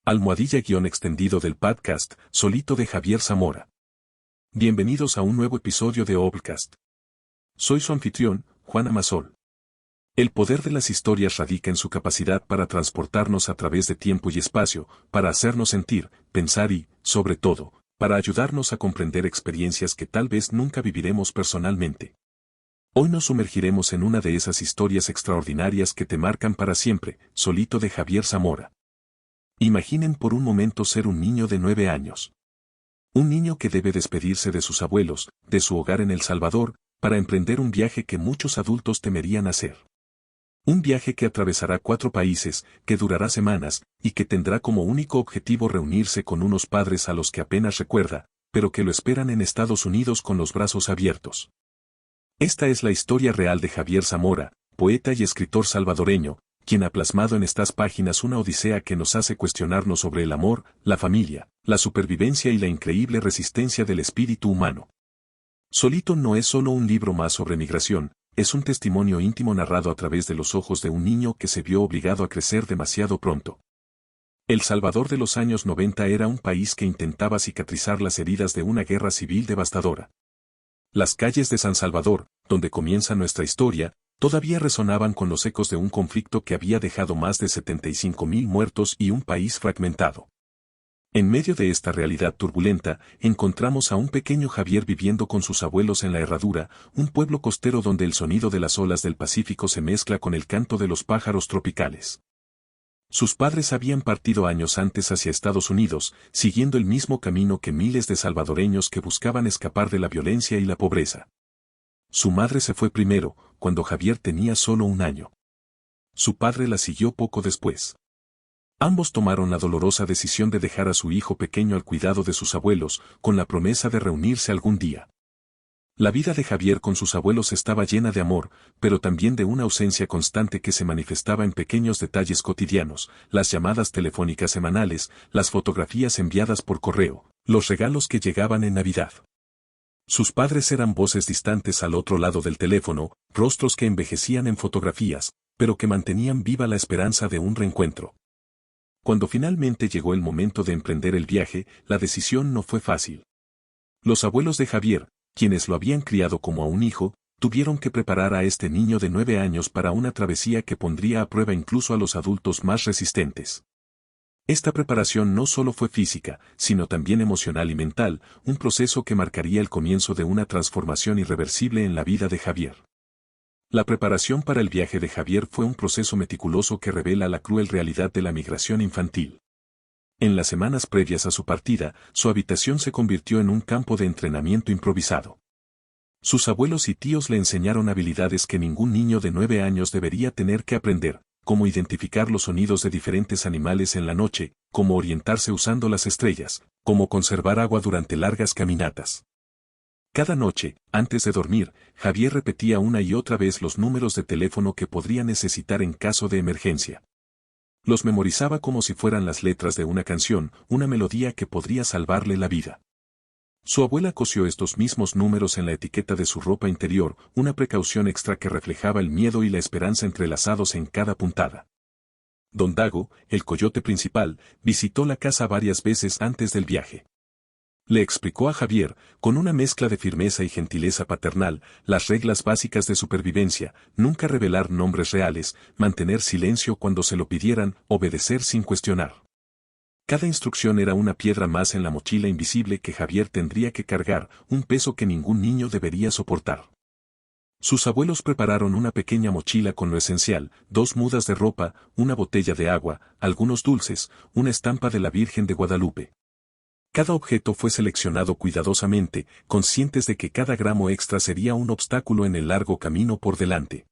Almohadilla-extendido del podcast, Solito de Javier Zamora. Bienvenidos a un nuevo episodio de Obcast. Soy su anfitrión, Juan Amasol. El poder de las historias radica en su capacidad para transportarnos a través de tiempo y espacio, para hacernos sentir, pensar y, sobre todo, para ayudarnos a comprender experiencias que tal vez nunca viviremos personalmente. Hoy nos sumergiremos en una de esas historias extraordinarias que te marcan para siempre, Solito de Javier Zamora. Imaginen por un momento ser un niño de 9 años. Un niño que debe despedirse de sus abuelos, de su hogar en El Salvador, para emprender un viaje que muchos adultos temerían hacer. Un viaje que atravesará 4 países, que durará semanas, y que tendrá como único objetivo reunirse con unos padres a los que apenas recuerda, pero que lo esperan en Estados Unidos con los brazos abiertos. Esta es la historia real de Javier Zamora, poeta y escritor salvadoreño, quien ha plasmado en estas páginas una odisea que nos hace cuestionarnos sobre el amor, la familia, la supervivencia y la increíble resistencia del espíritu humano. Solito no es solo un libro más sobre migración, es un testimonio íntimo narrado a través de los ojos de un niño que se vio obligado a crecer demasiado pronto. El Salvador de los años 90 era un país que intentaba cicatrizar las heridas de una guerra civil devastadora. Las calles de San Salvador, donde comienza nuestra historia, todavía resonaban con los ecos de un conflicto que había dejado más de 75.000 muertos y un país fragmentado. En medio de esta realidad turbulenta, encontramos a un pequeño Javier viviendo con sus abuelos en La Herradura, un pueblo costero donde el sonido de las olas del Pacífico se mezcla con el canto de los pájaros tropicales. Sus padres habían partido años antes hacia Estados Unidos, siguiendo el mismo camino que miles de salvadoreños que buscaban escapar de la violencia y la pobreza. Su madre se fue primero, cuando Javier tenía solo 1 año. Su padre la siguió poco después. Ambos tomaron la dolorosa decisión de dejar a su hijo pequeño al cuidado de sus abuelos, con la promesa de reunirse algún día. La vida de Javier con sus abuelos estaba llena de amor, pero también de una ausencia constante que se manifestaba en pequeños detalles cotidianos, las llamadas telefónicas semanales, las fotografías enviadas por correo, los regalos que llegaban en Navidad. Sus padres eran voces distantes al otro lado del teléfono, rostros que envejecían en fotografías, pero que mantenían viva la esperanza de un reencuentro. Cuando finalmente llegó el momento de emprender el viaje, la decisión no fue fácil. Los abuelos de Javier, quienes lo habían criado como a un hijo, tuvieron que preparar a este niño de 9 años para una travesía que pondría a prueba incluso a los adultos más resistentes. Esta preparación no solo fue física, sino también emocional y mental, un proceso que marcaría el comienzo de una transformación irreversible en la vida de Javier. La preparación para el viaje de Javier fue un proceso meticuloso que revela la cruel realidad de la migración infantil. En las semanas previas a su partida, su habitación se convirtió en un campo de entrenamiento improvisado. Sus abuelos y tíos le enseñaron habilidades que ningún niño de 9 años debería tener que aprender, como identificar los sonidos de diferentes animales en la noche, cómo orientarse usando las estrellas, cómo conservar agua durante largas caminatas. Cada noche, antes de dormir, Javier repetía una y otra vez los números de teléfono que podría necesitar en caso de emergencia. Los memorizaba como si fueran las letras de una canción, una melodía que podría salvarle la vida. Su abuela cosió estos mismos números en la etiqueta de su ropa interior, una precaución extra que reflejaba el miedo y la esperanza entrelazados en cada puntada. Don Dago, el coyote principal, visitó la casa varias veces antes del viaje. Le explicó a Javier, con una mezcla de firmeza y gentileza paternal, las reglas básicas de supervivencia: nunca revelar nombres reales, mantener silencio cuando se lo pidieran, obedecer sin cuestionar. Cada instrucción era una piedra más en la mochila invisible que Javier tendría que cargar, un peso que ningún niño debería soportar. Sus abuelos prepararon una pequeña mochila con lo esencial: 2 mudas de ropa, una botella de agua, algunos dulces, una estampa de la Virgen de Guadalupe. Cada objeto fue seleccionado cuidadosamente, conscientes de que cada gramo extra sería un obstáculo en el largo camino por delante.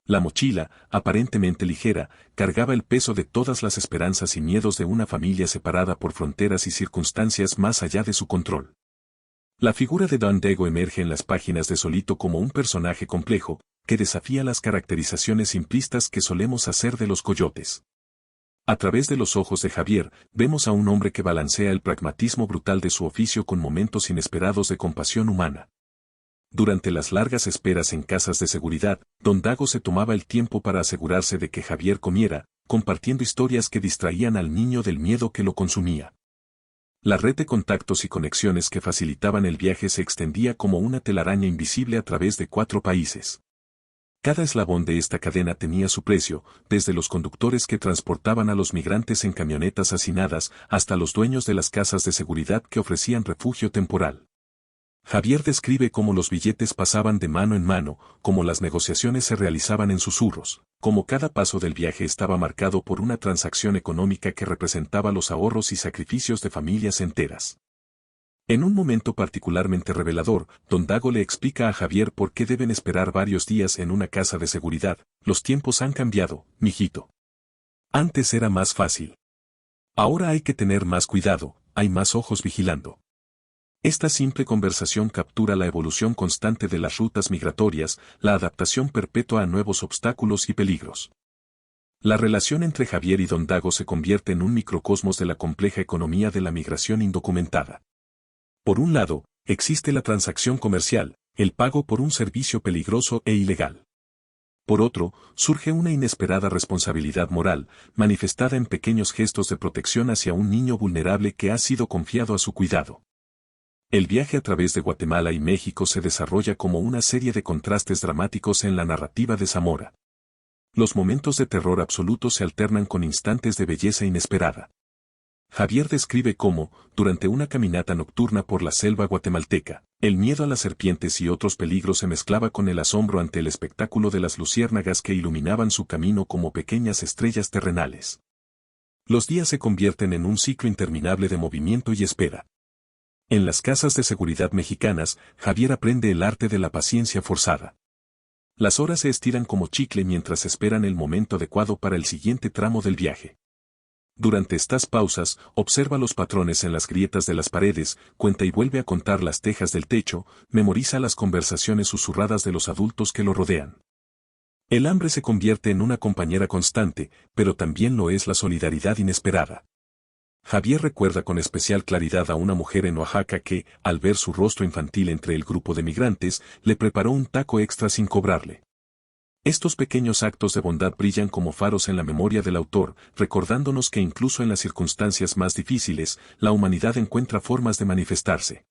La mochila, aparentemente ligera, cargaba el peso de todas las esperanzas y miedos de una familia separada por fronteras y circunstancias más allá de su control. La figura de Don Dago emerge en las páginas de Solito como un personaje complejo, que desafía las caracterizaciones simplistas que solemos hacer de los coyotes. A través de los ojos de Javier, vemos a un hombre que balancea el pragmatismo brutal de su oficio con momentos inesperados de compasión humana. Durante las largas esperas en casas de seguridad, Don Dago se tomaba el tiempo para asegurarse de que Javier comiera, compartiendo historias que distraían al niño del miedo que lo consumía. La red de contactos y conexiones que facilitaban el viaje se extendía como una telaraña invisible a través de 4 países. Cada eslabón de esta cadena tenía su precio, desde los conductores que transportaban a los migrantes en camionetas hacinadas hasta los dueños de las casas de seguridad que ofrecían refugio temporal. Javier describe cómo los billetes pasaban de mano en mano, cómo las negociaciones se realizaban en susurros, cómo cada paso del viaje estaba marcado por una transacción económica que representaba los ahorros y sacrificios de familias enteras. En un momento particularmente revelador, Don Dago le explica a Javier por qué deben esperar varios días en una casa de seguridad. Los tiempos han cambiado, mijito. Antes era más fácil. Ahora hay que tener más cuidado, hay más ojos vigilando. Esta simple conversación captura la evolución constante de las rutas migratorias, la adaptación perpetua a nuevos obstáculos y peligros. La relación entre Javier y Don Dago se convierte en un microcosmos de la compleja economía de la migración indocumentada. Por un lado, existe la transacción comercial, el pago por un servicio peligroso e ilegal. Por otro, surge una inesperada responsabilidad moral, manifestada en pequeños gestos de protección hacia un niño vulnerable que ha sido confiado a su cuidado. El viaje a través de Guatemala y México se desarrolla como una serie de contrastes dramáticos en la narrativa de Zamora. Los momentos de terror absoluto se alternan con instantes de belleza inesperada. Javier describe cómo, durante una caminata nocturna por la selva guatemalteca, el miedo a las serpientes y otros peligros se mezclaba con el asombro ante el espectáculo de las luciérnagas que iluminaban su camino como pequeñas estrellas terrenales. Los días se convierten en un ciclo interminable de movimiento y espera. En las casas de seguridad mexicanas, Javier aprende el arte de la paciencia forzada. Las horas se estiran como chicle mientras esperan el momento adecuado para el siguiente tramo del viaje. Durante estas pausas, observa los patrones en las grietas de las paredes, cuenta y vuelve a contar las tejas del techo, memoriza las conversaciones susurradas de los adultos que lo rodean. El hambre se convierte en una compañera constante, pero también lo es la solidaridad inesperada. Javier recuerda con especial claridad a una mujer en Oaxaca que, al ver su rostro infantil entre el grupo de migrantes, le preparó un taco extra sin cobrarle. Estos pequeños actos de bondad brillan como faros en la memoria del autor, recordándonos que incluso en las circunstancias más difíciles, la humanidad encuentra formas de manifestarse.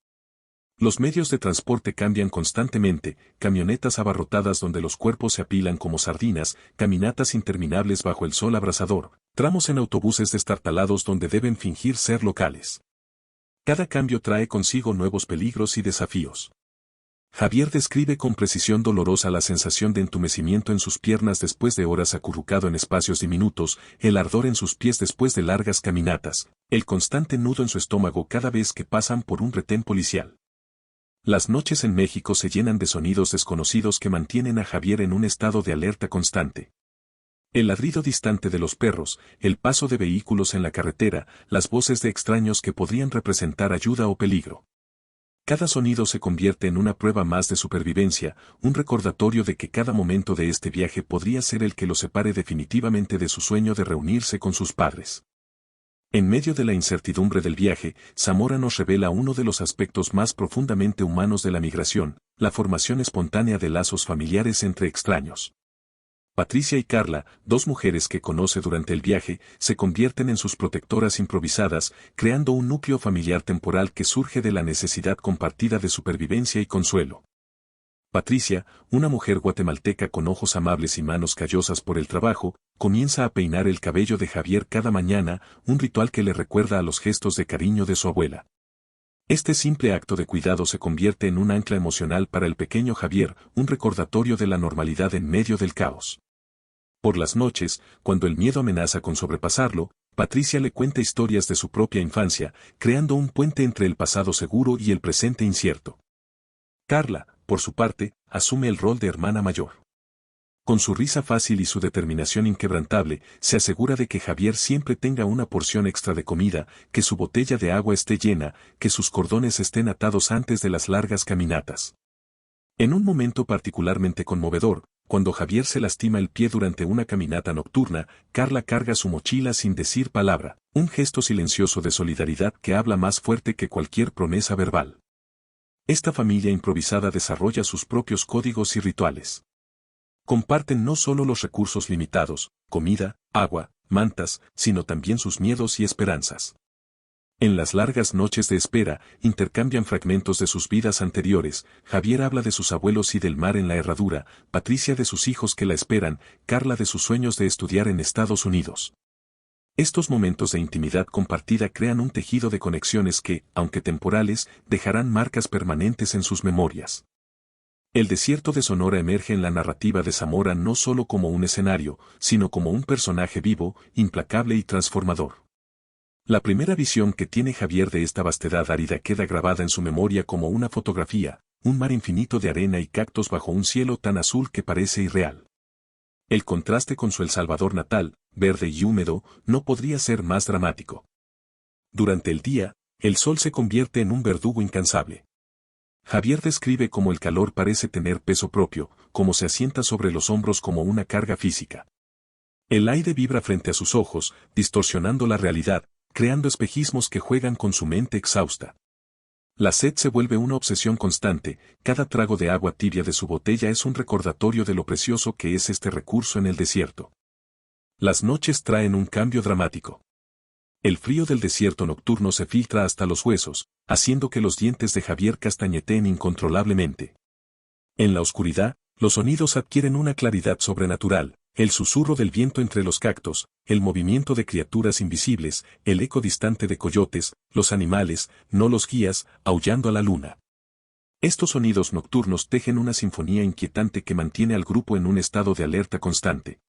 Los medios de transporte cambian constantemente, camionetas abarrotadas donde los cuerpos se apilan como sardinas, caminatas interminables bajo el sol abrasador, tramos en autobuses destartalados donde deben fingir ser locales. Cada cambio trae consigo nuevos peligros y desafíos. Javier describe con precisión dolorosa la sensación de entumecimiento en sus piernas después de horas acurrucado en espacios diminutos, el ardor en sus pies después de largas caminatas, el constante nudo en su estómago cada vez que pasan por un retén policial. Las noches en México se llenan de sonidos desconocidos que mantienen a Javier en un estado de alerta constante. El ladrido distante de los perros, el paso de vehículos en la carretera, las voces de extraños que podrían representar ayuda o peligro. Cada sonido se convierte en una prueba más de supervivencia, un recordatorio de que cada momento de este viaje podría ser el que lo separe definitivamente de su sueño de reunirse con sus padres. En medio de la incertidumbre del viaje, Zamora nos revela uno de los aspectos más profundamente humanos de la migración, la formación espontánea de lazos familiares entre extraños. Patricia y Carla, 2 mujeres que conoce durante el viaje, se convierten en sus protectoras improvisadas, creando un núcleo familiar temporal que surge de la necesidad compartida de supervivencia y consuelo. Patricia, una mujer guatemalteca con ojos amables y manos callosas por el trabajo, comienza a peinar el cabello de Javier cada mañana, un ritual que le recuerda a los gestos de cariño de su abuela. Este simple acto de cuidado se convierte en un ancla emocional para el pequeño Javier, un recordatorio de la normalidad en medio del caos. Por las noches, cuando el miedo amenaza con sobrepasarlo, Patricia le cuenta historias de su propia infancia, creando un puente entre el pasado seguro y el presente incierto. Carla, por su parte, asume el rol de hermana mayor. Con su risa fácil y su determinación inquebrantable, se asegura de que Javier siempre tenga una porción extra de comida, que su botella de agua esté llena, que sus cordones estén atados antes de las largas caminatas. En un momento particularmente conmovedor, cuando Javier se lastima el pie durante una caminata nocturna, Carla carga su mochila sin decir palabra, un gesto silencioso de solidaridad que habla más fuerte que cualquier promesa verbal. Esta familia improvisada desarrolla sus propios códigos y rituales. Comparten no solo los recursos limitados, comida, agua, mantas, sino también sus miedos y esperanzas. En las largas noches de espera, intercambian fragmentos de sus vidas anteriores. Javier habla de sus abuelos y del mar en la herradura, Patricia de sus hijos que la esperan, Carla de sus sueños de estudiar en Estados Unidos. Estos momentos de intimidad compartida crean un tejido de conexiones que, aunque temporales, dejarán marcas permanentes en sus memorias. El desierto de Sonora emerge en la narrativa de Zamora no solo como un escenario, sino como un personaje vivo, implacable y transformador. La primera visión que tiene Javier de esta vastedad árida queda grabada en su memoria como una fotografía, un mar infinito de arena y cactos bajo un cielo tan azul que parece irreal. El contraste con su El Salvador natal, verde y húmedo, no podría ser más dramático. Durante el día, el sol se convierte en un verdugo incansable. Javier describe cómo el calor parece tener peso propio, cómo se asienta sobre los hombros como una carga física. El aire vibra frente a sus ojos, distorsionando la realidad, creando espejismos que juegan con su mente exhausta. La sed se vuelve una obsesión constante, cada trago de agua tibia de su botella es un recordatorio de lo precioso que es este recurso en el desierto. Las noches traen un cambio dramático. El frío del desierto nocturno se filtra hasta los huesos, haciendo que los dientes de Javier castañeteen incontrolablemente. En la oscuridad, los sonidos adquieren una claridad sobrenatural. El susurro del viento entre los cactos, el movimiento de criaturas invisibles, el eco distante de coyotes, los animales, no los guías, aullando a la luna. Estos sonidos nocturnos tejen una sinfonía inquietante que mantiene al grupo en un estado de alerta constante.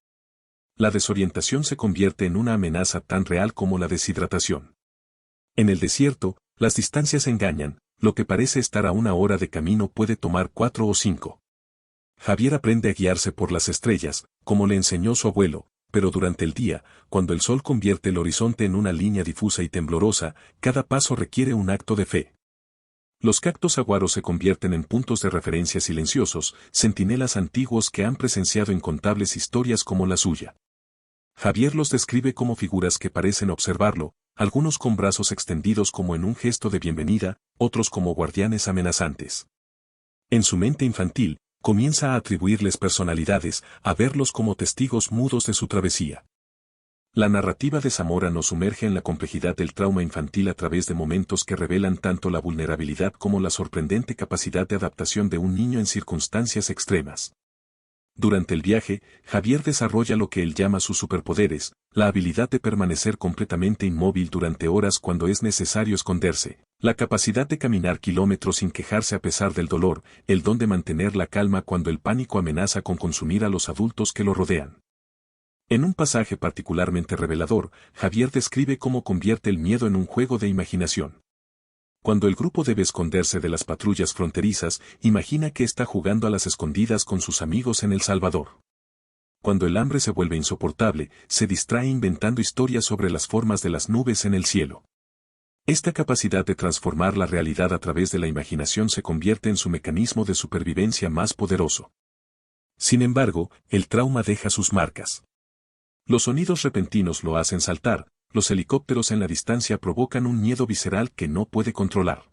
La desorientación se convierte en una amenaza tan real como la deshidratación. En el desierto, las distancias engañan, lo que parece estar a 1 hora de camino puede tomar 4 o 5. Javier aprende a guiarse por las estrellas, como le enseñó su abuelo, pero durante el día, cuando el sol convierte el horizonte en una línea difusa y temblorosa, cada paso requiere un acto de fe. Los cactos saguaros se convierten en puntos de referencia silenciosos, centinelas antiguos que han presenciado incontables historias como la suya. Javier los describe como figuras que parecen observarlo, algunos con brazos extendidos como en un gesto de bienvenida, otros como guardianes amenazantes. En su mente infantil, comienza a atribuirles personalidades, a verlos como testigos mudos de su travesía. La narrativa de Zamora nos sumerge en la complejidad del trauma infantil a través de momentos que revelan tanto la vulnerabilidad como la sorprendente capacidad de adaptación de un niño en circunstancias extremas. Durante el viaje, Javier desarrolla lo que él llama sus superpoderes, la habilidad de permanecer completamente inmóvil durante horas cuando es necesario esconderse, la capacidad de caminar kilómetros sin quejarse a pesar del dolor, el don de mantener la calma cuando el pánico amenaza con consumir a los adultos que lo rodean. En un pasaje particularmente revelador, Javier describe cómo convierte el miedo en un juego de imaginación. Cuando el grupo debe esconderse de las patrullas fronterizas, imagina que está jugando a las escondidas con sus amigos en El Salvador. Cuando el hambre se vuelve insoportable, se distrae inventando historias sobre las formas de las nubes en el cielo. Esta capacidad de transformar la realidad a través de la imaginación se convierte en su mecanismo de supervivencia más poderoso. Sin embargo, el trauma deja sus marcas. Los sonidos repentinos lo hacen saltar, los helicópteros en la distancia provocan un miedo visceral que no puede controlar.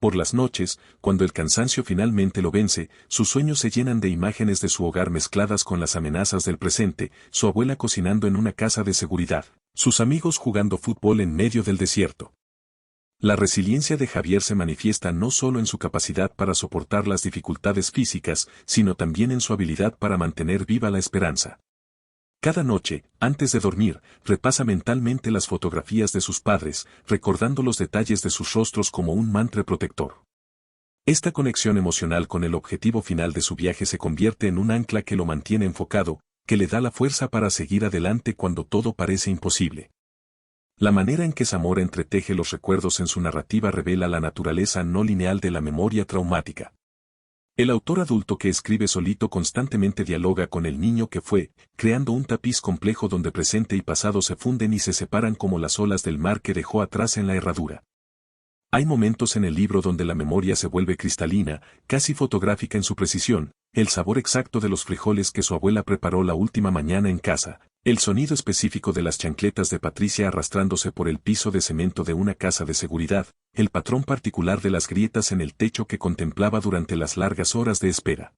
Por las noches, cuando el cansancio finalmente lo vence, sus sueños se llenan de imágenes de su hogar mezcladas con las amenazas del presente, su abuela cocinando en una casa de seguridad, sus amigos jugando fútbol en medio del desierto. La resiliencia de Javier se manifiesta no solo en su capacidad para soportar las dificultades físicas, sino también en su habilidad para mantener viva la esperanza. Cada noche, antes de dormir, repasa mentalmente las fotografías de sus padres, recordando los detalles de sus rostros como un mantra protector. Esta conexión emocional con el objetivo final de su viaje se convierte en un ancla que lo mantiene enfocado, que le da la fuerza para seguir adelante cuando todo parece imposible. La manera en que Zamora entreteje los recuerdos en su narrativa revela la naturaleza no lineal de la memoria traumática. El autor adulto que escribe solito constantemente dialoga con el niño que fue, creando un tapiz complejo donde presente y pasado se funden y se separan como las olas del mar que dejó atrás en la herradura. Hay momentos en el libro donde la memoria se vuelve cristalina, casi fotográfica en su precisión, el sabor exacto de los frijoles que su abuela preparó la última mañana en casa, el sonido específico de las chancletas de Patricia arrastrándose por el piso de cemento de una casa de seguridad, el patrón particular de las grietas en el techo que contemplaba durante las largas horas de espera.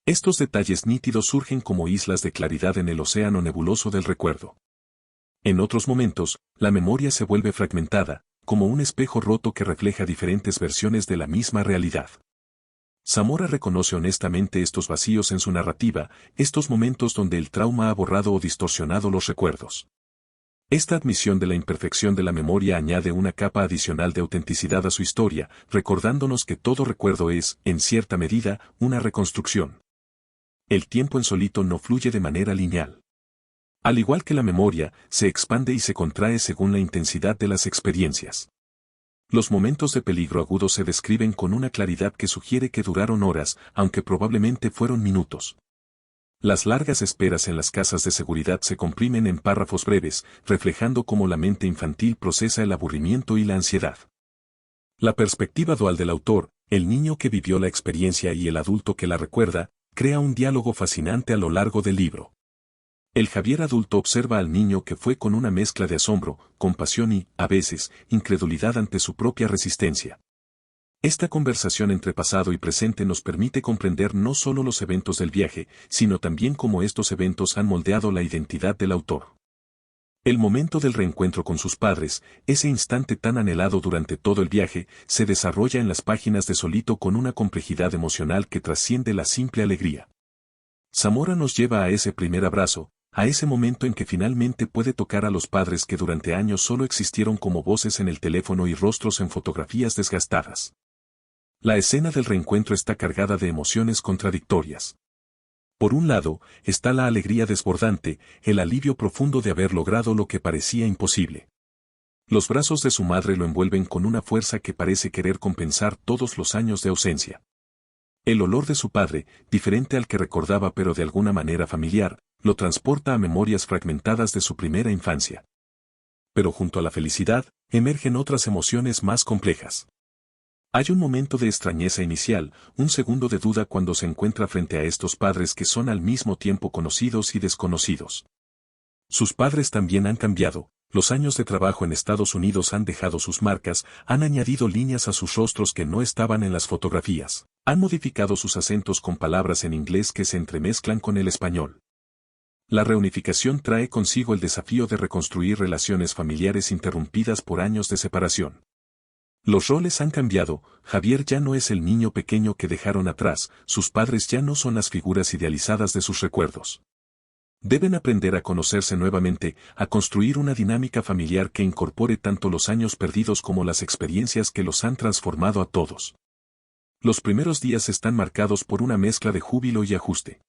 Estos detalles nítidos surgen como islas de claridad en el océano nebuloso del recuerdo. En otros momentos, la memoria se vuelve fragmentada, como un espejo roto que refleja diferentes versiones de la misma realidad. Zamora reconoce honestamente estos vacíos en su narrativa, estos momentos donde el trauma ha borrado o distorsionado los recuerdos. Esta admisión de la imperfección de la memoria añade una capa adicional de autenticidad a su historia, recordándonos que todo recuerdo es, en cierta medida, una reconstrucción. El tiempo en Solito no fluye de manera lineal. Al igual que la memoria, se expande y se contrae según la intensidad de las experiencias. Los momentos de peligro agudo se describen con una claridad que sugiere que duraron horas, aunque probablemente fueron minutos. Las largas esperas en las casas de seguridad se comprimen en párrafos breves, reflejando cómo la mente infantil procesa el aburrimiento y la ansiedad. La perspectiva dual del autor, el niño que vivió la experiencia y el adulto que la recuerda, crea un diálogo fascinante a lo largo del libro. El Javier adulto observa al niño que fue con una mezcla de asombro, compasión y, a veces, incredulidad ante su propia resistencia. Esta conversación entre pasado y presente nos permite comprender no solo los eventos del viaje, sino también cómo estos eventos han moldeado la identidad del autor. El momento del reencuentro con sus padres, ese instante tan anhelado durante todo el viaje, se desarrolla en las páginas de Solito con una complejidad emocional que trasciende la simple alegría. Zamora nos lleva a ese primer abrazo, a ese momento en que finalmente puede tocar a los padres que durante años solo existieron como voces en el teléfono y rostros en fotografías desgastadas. La escena del reencuentro está cargada de emociones contradictorias. Por un lado, está la alegría desbordante, el alivio profundo de haber logrado lo que parecía imposible. Los brazos de su madre lo envuelven con una fuerza que parece querer compensar todos los años de ausencia. El olor de su padre, diferente al que recordaba pero de alguna manera familiar, lo transporta a memorias fragmentadas de su primera infancia. Pero junto a la felicidad, emergen otras emociones más complejas. Hay un momento de extrañeza inicial, un segundo de duda cuando se encuentra frente a estos padres que son al mismo tiempo conocidos y desconocidos. Sus padres también han cambiado, los años de trabajo en Estados Unidos han dejado sus marcas, han añadido líneas a sus rostros que no estaban en las fotografías, han modificado sus acentos con palabras en inglés que se entremezclan con el español. La reunificación trae consigo el desafío de reconstruir relaciones familiares interrumpidas por años de separación. Los roles han cambiado, Javier ya no es el niño pequeño que dejaron atrás, sus padres ya no son las figuras idealizadas de sus recuerdos. Deben aprender a conocerse nuevamente, a construir una dinámica familiar que incorpore tanto los años perdidos como las experiencias que los han transformado a todos. Los primeros días están marcados por una mezcla de júbilo y ajuste.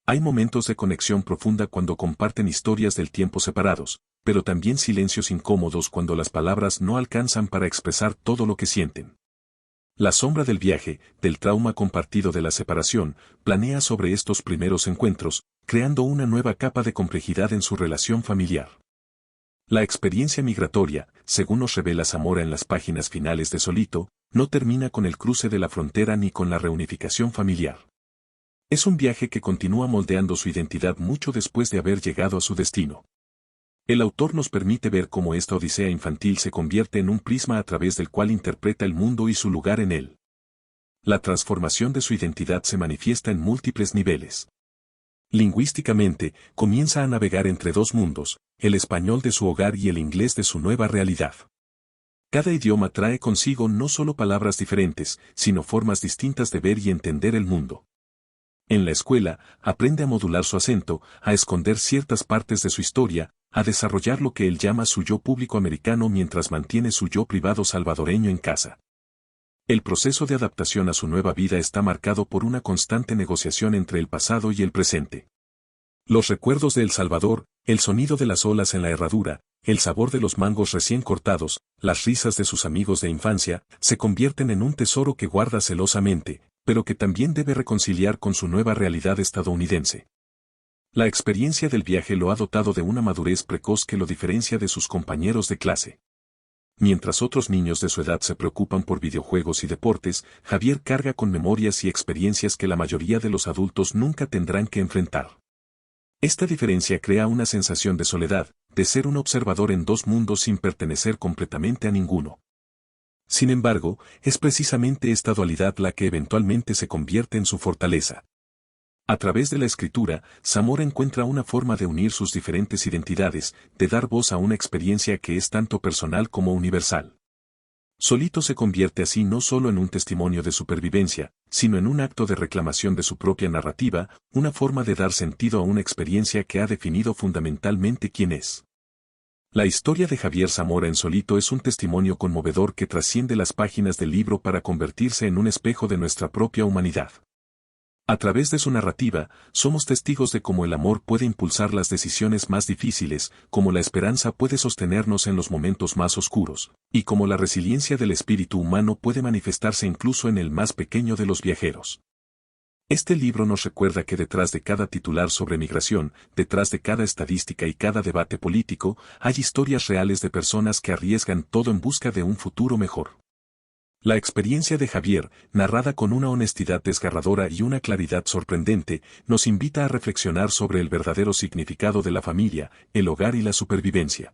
Hay momentos de conexión profunda cuando comparten historias del tiempo separados, pero también silencios incómodos cuando las palabras no alcanzan para expresar todo lo que sienten. La sombra del viaje, del trauma compartido de la separación, planea sobre estos primeros encuentros, creando una nueva capa de complejidad en su relación familiar. La experiencia migratoria, según nos revela Zamora en las páginas finales de Solito, no termina con el cruce de la frontera ni con la reunificación familiar. Es un viaje que continúa moldeando su identidad mucho después de haber llegado a su destino. El autor nos permite ver cómo esta odisea infantil se convierte en un prisma a través del cual interpreta el mundo y su lugar en él. La transformación de su identidad se manifiesta en múltiples niveles. Lingüísticamente, comienza a navegar entre dos mundos, el español de su hogar y el inglés de su nueva realidad. Cada idioma trae consigo no solo palabras diferentes, sino formas distintas de ver y entender el mundo. En la escuela, aprende a modular su acento, a esconder ciertas partes de su historia, a desarrollar lo que él llama su yo público americano mientras mantiene su yo privado salvadoreño en casa. El proceso de adaptación a su nueva vida está marcado por una constante negociación entre el pasado y el presente. Los recuerdos de El Salvador, el sonido de las olas en la herradura, el sabor de los mangos recién cortados, las risas de sus amigos de infancia, se convierten en un tesoro que guarda celosamente, pero que también debe reconciliar con su nueva realidad estadounidense. La experiencia del viaje lo ha dotado de una madurez precoz que lo diferencia de sus compañeros de clase. Mientras otros niños de su edad se preocupan por videojuegos y deportes, Javier carga con memorias y experiencias que la mayoría de los adultos nunca tendrán que enfrentar. Esta diferencia crea una sensación de soledad, de ser un observador en dos mundos sin pertenecer completamente a ninguno. Sin embargo, es precisamente esta dualidad la que eventualmente se convierte en su fortaleza. A través de la escritura, Zamora encuentra una forma de unir sus diferentes identidades, de dar voz a una experiencia que es tanto personal como universal. Solito se convierte así no solo en un testimonio de supervivencia, sino en un acto de reclamación de su propia narrativa, una forma de dar sentido a una experiencia que ha definido fundamentalmente quién es. La historia de Javier Zamora en Solito es un testimonio conmovedor que trasciende las páginas del libro para convertirse en un espejo de nuestra propia humanidad. A través de su narrativa, somos testigos de cómo el amor puede impulsar las decisiones más difíciles, cómo la esperanza puede sostenernos en los momentos más oscuros, y cómo la resiliencia del espíritu humano puede manifestarse incluso en el más pequeño de los viajeros. Este libro nos recuerda que detrás de cada titular sobre migración, detrás de cada estadística y cada debate político, hay historias reales de personas que arriesgan todo en busca de un futuro mejor. La experiencia de Javier, narrada con una honestidad desgarradora y una claridad sorprendente, nos invita a reflexionar sobre el verdadero significado de la familia, el hogar y la supervivencia.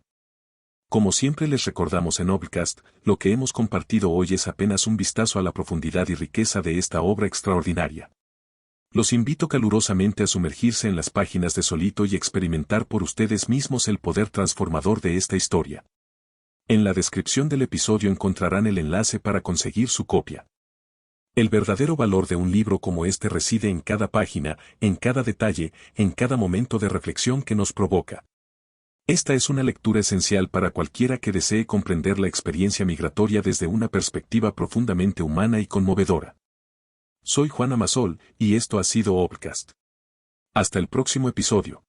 Como siempre les recordamos en Obcast, lo que hemos compartido hoy es apenas un vistazo a la profundidad y riqueza de esta obra extraordinaria. Los invito calurosamente a sumergirse en las páginas de Solito y experimentar por ustedes mismos el poder transformador de esta historia. En la descripción del episodio encontrarán el enlace para conseguir su copia. El verdadero valor de un libro como este reside en cada página, en cada detalle, en cada momento de reflexión que nos provoca. Esta es una lectura esencial para cualquiera que desee comprender la experiencia migratoria desde una perspectiva profundamente humana y conmovedora. Soy Juan Amasol, y esto ha sido Obcast. Hasta el próximo episodio.